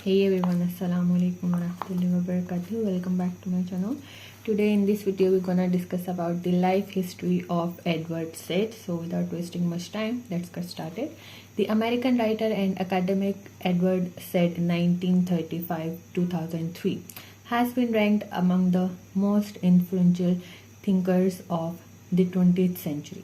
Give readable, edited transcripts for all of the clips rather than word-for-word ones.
Hey everyone, assalamu alaikum warahmatullahi wabarakatuh. Welcome back to my channel. Today in this video we're gonna discuss about the life history of Edward Said. So without wasting much time, let's get started. The American writer and academic Edward Said 1935-2003 has been ranked among the most influential thinkers of the 20th century,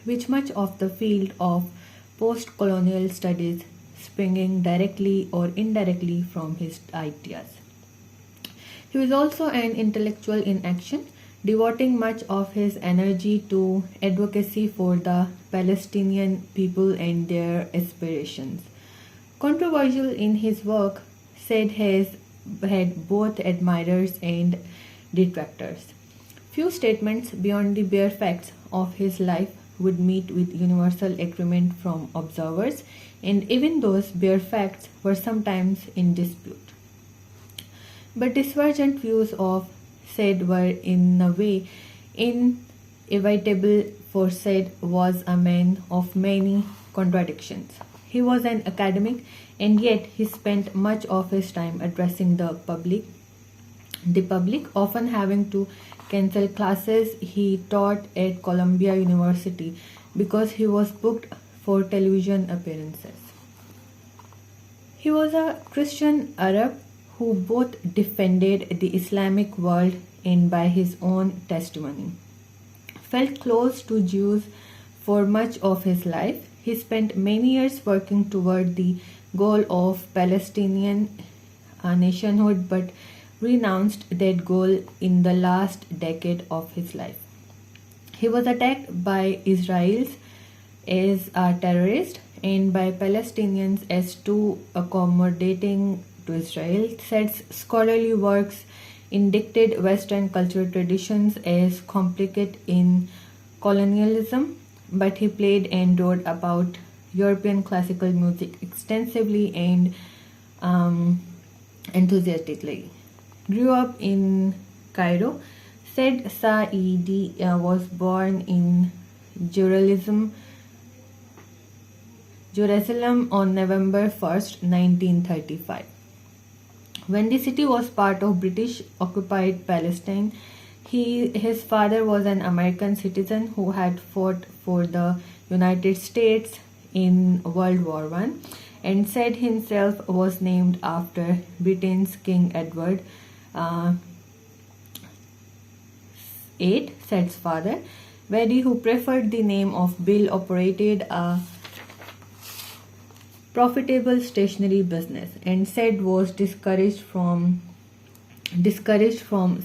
which much of the field of post-colonial studies springing directly or indirectly from his ideas. He was also an intellectual in action, devoting much of his energy to advocacy for the Palestinian people and their aspirations. Controversial in his work, Said has had both admirers and detractors. Few statements beyond the bare facts of his life would meet with universal agreement from observers, and even those bare facts were sometimes in dispute. But divergent views of Said were in a way inevitable, for Said was a man of many contradictions. He was an academic, and yet he spent much of his time addressing the public, often having to cancel classes he taught at Columbia University because he was booked for television appearances. He was a Christian Arab who both defended the Islamic world and, by his own testimony, felt close to Jews for much of his life. He spent many years working toward the goal of Palestinian nationhood, but renounced that goal in the last decade of his life. He was attacked by Israelis as a terrorist and by Palestinians as too accommodating to Israel. Said's scholarly works indicted Western cultural traditions as complicit in colonialism, but he played and wrote about European classical music extensively and enthusiastically. Grew up in Cairo, Said Saidi was born in Jerusalem on November 1st, 1935. When the city was part of British-occupied Palestine, his father was an American citizen who had fought for the United States in World War I, and Said himself was named after Britain's King Edward VIII, Said's father. Wadi, who preferred the name of Bill, operated a profitable stationery business, and Said was discouraged from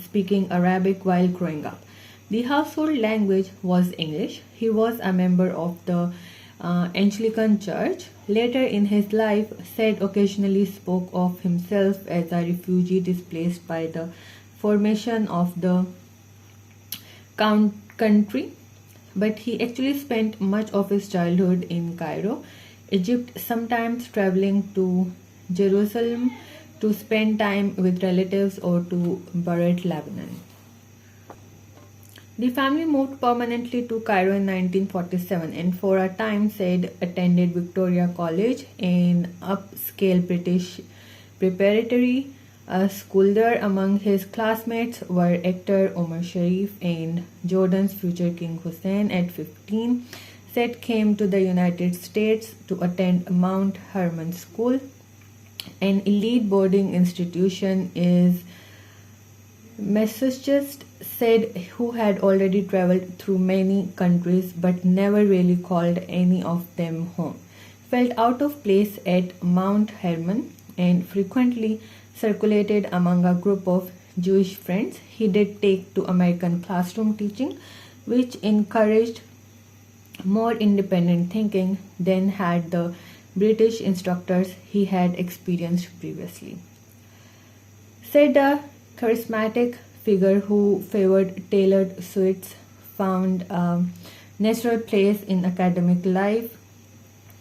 speaking Arabic while growing up. The household language was English. He was a member of the Anglican Church. Later in his life, Said occasionally spoke of himself as a refugee displaced by the formation of the country, but he actually spent much of his childhood in Cairo, Egypt, sometimes traveling to Jerusalem to spend time with relatives or to Beirut, Lebanon. The family moved permanently to Cairo in 1947, and for a time Said attended Victoria College, an upscale British preparatory school there. Among his classmates were actor Omar Sharif and Jordan's future King Hussein. At 15, Said came to the United States to attend Mount Hermon School, an elite boarding institution in Massachusetts. Said, who had already traveled through many countries but never really called any of them home, felt out of place at Mount Hermon and frequently circulated among a group of Jewish friends. He did take to American classroom teaching, which encouraged more independent thinking than had the British instructors he had experienced previously. Said, a charismatic figure who favored tailored suits, found a natural place in academic life.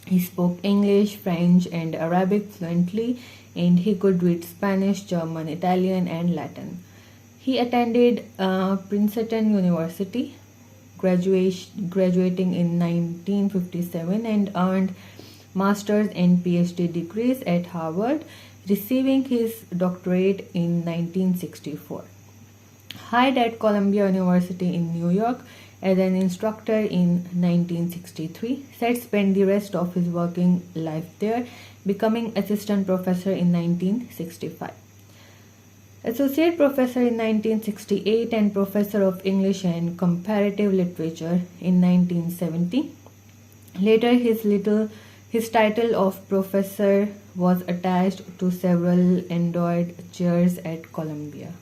He spoke English, French, and Arabic fluently, and he could read Spanish, German, Italian, and Latin. He attended Princeton University, graduating in 1957, and earned master's and PhD degrees at Harvard, receiving his doctorate in 1964. Hired at Columbia University in New York as an instructor in 1963, Seth spent the rest of his working life there, becoming assistant professor in 1965. Associate professor in 1968 and professor of English and comparative literature in 1970. Later, his title of professor was attached to several endowed chairs at Columbia.